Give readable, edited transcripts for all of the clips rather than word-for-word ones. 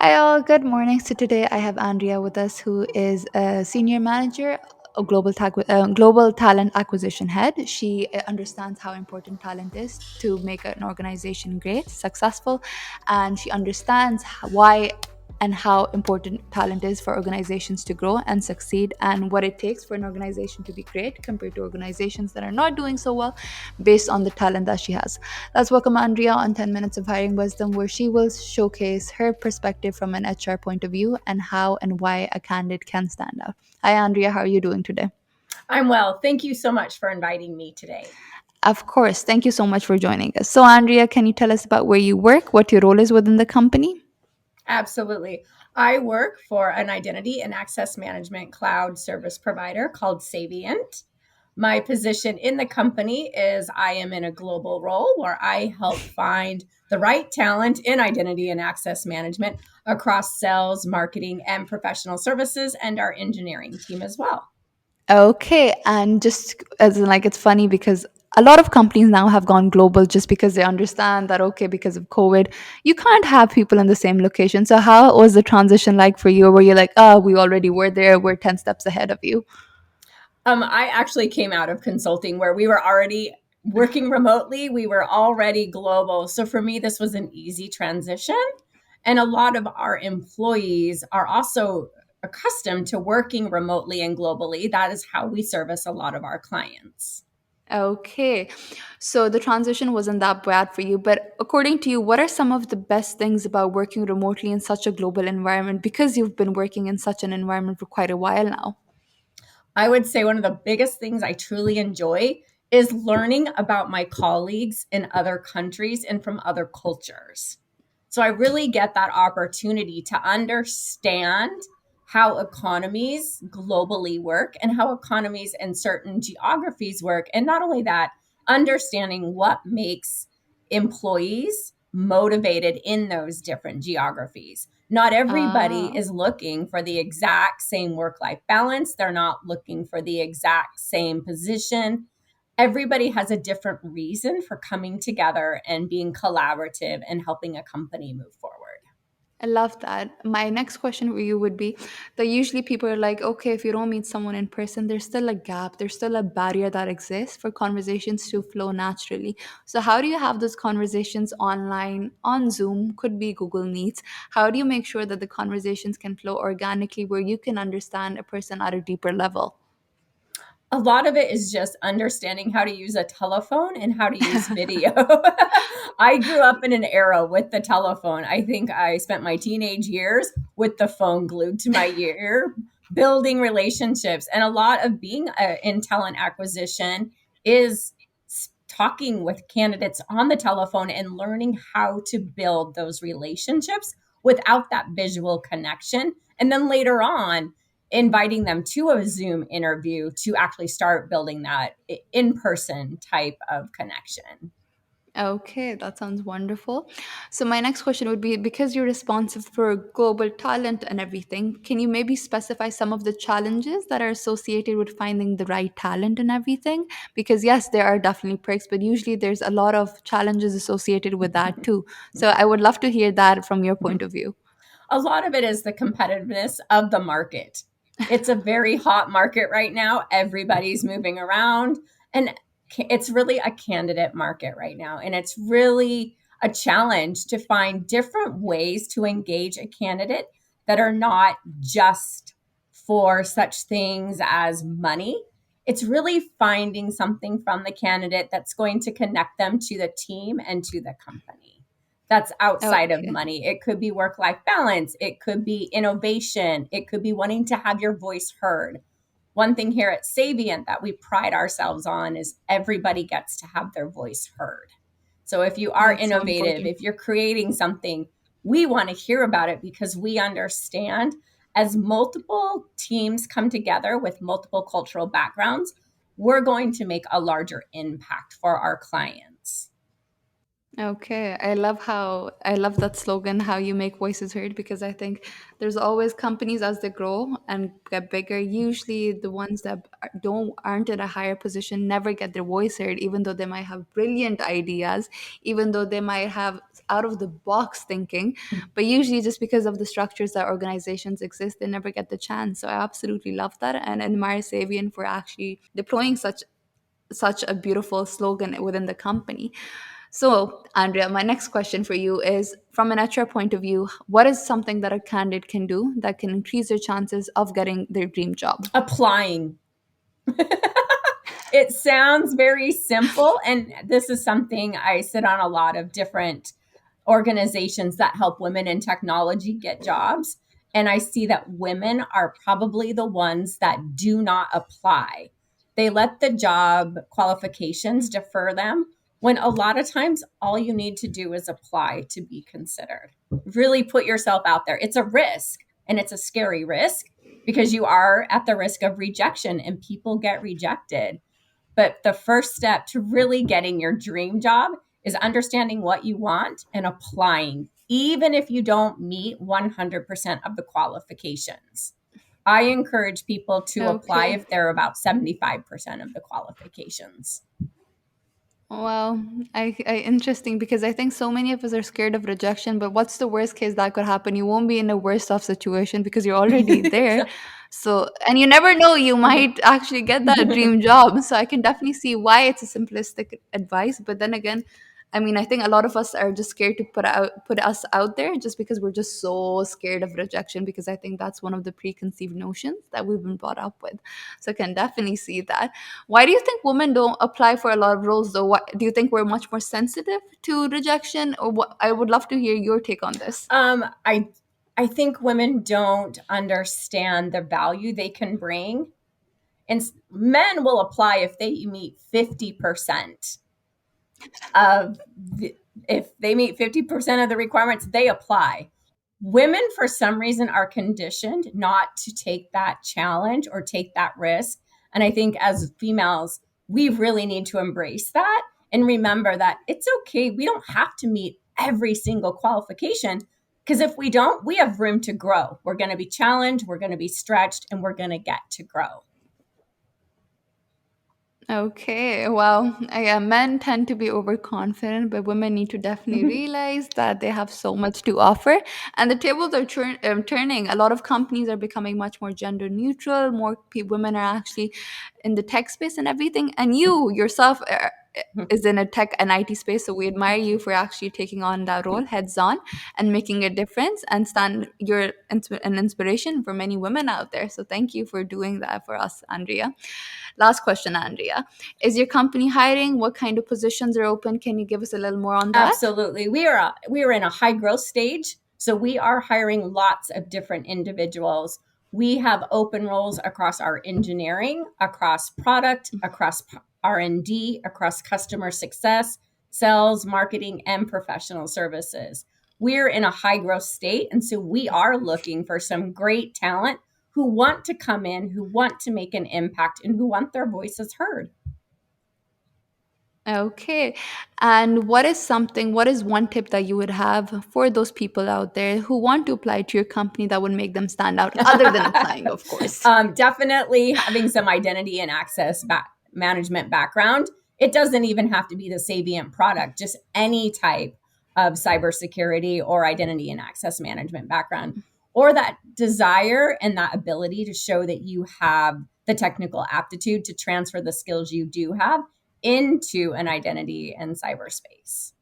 Hi, all. Good morning. So today I have Andrea with us, who is a senior manager, a global talent acquisition head. She understands how important talent is to make an organization great, successful, and she understands why and how important talent is for organizations to grow and succeed, and what it takes for an organization to be great compared to organizations that are not doing so well, based on the talent that she has. Let's welcome Andrea on 10 Minutes of Hiring Wisdom, where she will showcase her perspective from an HR point of view and how and why a candidate can stand out. Hi, Andrea. How are you doing today? I'm well. Thank you so much for inviting me today. Of course. Thank you so much for joining us. So, Andrea, can you tell us about where you work, what your role is within the company? Absolutely. I work for an identity and access management cloud service provider called Savient. My position in the company is I am in a global role where I help find the right talent in identity and access management across sales, marketing, and professional services, and our engineering team as well. Okay, and just as in, like, it's funny because a lot of companies now have gone global just because they understand that, okay, because of COVID, you can't have people in the same location. So, how was the transition like for you? Were you like, oh, we already were there, we're 10 steps ahead of you? I actually came out of consulting where we were already working remotely. We were already global. So for me, this was an easy transition. And a lot of our employees are also accustomed to working remotely and globally. That is how we service a lot of our clients. Okay, so the transition wasn't that bad for you, but according to you, what are some of the best things about working remotely in such a global environment? Because you've been working in such an environment for quite a while now. I would say one of the biggest things I truly enjoy is learning about my colleagues in other countries and from other cultures. So I really get that opportunity to understand how economies globally work and how economies in certain geographies work. And not only that, understanding what makes employees motivated in those different geographies. Not everybody Ah. is looking for the exact same work life balance. They're not looking for the exact same position. Everybody has a different reason for coming together and being collaborative and helping a company move forward. I love that. My next question for you would be that usually people are like, okay, if you don't meet someone in person, there's still a gap, there's still a barrier that exists for conversations to flow naturally. So, how do you have those conversations online, on Zoom, could be Google Meets? How do you make sure that the conversations can flow organically where you can understand a person at a deeper level? A lot of it is just understanding how to use a telephone and how to use video. I grew up in an era with the telephone. I think I spent my teenage years with the phone glued to my ear, building relationships. And a lot of being in talent acquisition is talking with candidates on the telephone and learning how to build those relationships without that visual connection. And then later on, inviting them to a Zoom interview to actually start building that in person type of connection. Okay, that sounds wonderful. So my next question would be, because you're responsible for global talent and everything, can you maybe specify some of the challenges that are associated with finding the right talent and everything? Because yes, there are definitely perks, but usually there's a lot of challenges associated with that too. So I would love to hear that from your point of view. A lot of it is the competitiveness of the market. It's a very hot market right now. Everybody's moving around, and it's really a candidate market right now. And it's really a challenge to find different ways to engage a candidate that are not just for such things as money. It's really finding something from the candidate that's going to connect them to the team and to the company that's outside of Okay. money. It could be work life balance, it could be innovation, it could be wanting to have your voice heard. One thing here at Savient that we pride ourselves on is everybody gets to have their voice heard. So if you are That's so innovative, important. if you're creating something, we want to hear about it because we understand as multiple teams come together with multiple cultural backgrounds, we're going to make a larger impact for our clients. Okay, I love that slogan, how you make voices heard, because I think there's always companies as they grow and get bigger. Usually, the ones that aren't in a higher position never get their voice heard, even though they might have brilliant ideas, even though they might have out of the box thinking. But usually, just because of the structures that organizations exist, they never get the chance. So I absolutely love that and admire Savian for actually deploying such a beautiful slogan within the company. So, Andrea, my next question for you is from an HR point of view, what is something that a candidate can do that can increase their chances of getting their dream job? Applying. It sounds very simple. And this is something I sit on a lot of different organizations that help women in technology get jobs. And I see that women are probably the ones that do not apply. They let the job qualifications defer them when a lot of times all you need to do is apply to be considered. Really put yourself out there. It's a risk and it's a scary risk because you are at the risk of rejection and people get rejected. But the first step to really getting your dream job is understanding what you want and applying, even if you don't meet 100% of the qualifications. I encourage people to apply Okay. if they're about 75% of the qualifications. Well, interesting because I think so many of us are scared of rejection, but what's the worst case that could happen? You won't be in a worse off situation because you're already there. So, and you never know, you might actually get that dream job. So I can definitely see why it's a simplistic advice. But then again, I mean, I think a lot of us are just scared to put us out there just because we're just so scared of rejection because I think that's one of the preconceived notions that we've been brought up with. So I can definitely see that. Why do you think women don't apply for a lot of roles though? What do you think we're much more sensitive to rejection or what? I would love to hear your take on this. Um, I I think women don't understand the value they can bring. And men will apply if they meet 50% of the, if they meet 50% of the requirements, they apply. Women, for some reason, are conditioned not to take that challenge or take that risk. And I think as females, we really need to embrace that and remember that it's okay. We don't have to meet every single qualification because if we don't, we have room to grow. We're going to be challenged, we're going to be stretched, and we're going to get to grow. Okay, well, yeah, men tend to be overconfident, but women need to definitely realize that they have so much to offer. And the tables are turning. A lot of companies are becoming much more gender neutral. More women are actually in the tech space and everything. And you yourself is in a tech and IT space, so we admire you for actually taking on that role heads on and making a difference and stand. You're an inspiration for many women out there. So thank you for doing that for us, Andrea. Last question, Andrea. Is your company hiring? What kind of positions are open? Can you give us a little more on that? Absolutely. We are in a high growth stage, so we are hiring lots of different individuals. We have open roles across our engineering, across product, across R&D, across customer success, sales, marketing, and professional services. We're in a high growth state, and so we are looking for some great talent who want to come in, who want to make an impact, and who want their voices heard. Okay. And what is one tip that you would have for those people out there who want to apply to your company that would make them stand out, other than applying, of course? Definitely having some identity and access management background. It doesn't even have to be the Savient product, just any type of cybersecurity or identity and access management background, or that desire and that ability to show that you have the technical aptitude to transfer the skills you do have into an identity and cyberspace.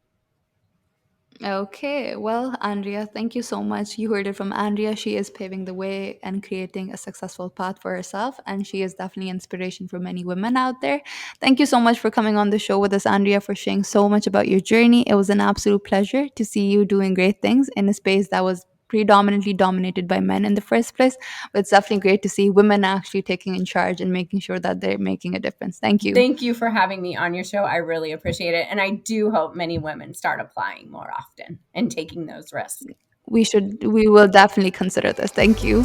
Okay, well, Andrea, thank you so much. You heard it from Andrea. She is paving the way and creating a successful path for herself, and she is definitely inspiration for many women out there. Thank you so much for coming on the show with us, Andrea, for sharing so much about your journey. It was an absolute pleasure to see you doing great things in a space that was predominantly dominated by men in the first place. But it's definitely great to see women actually taking in charge and making sure that they're making a difference. Thank you. Thank you for having me on your show. I really appreciate it. And I do hope many women start applying more often and taking those risks. We will definitely consider this. Thank you.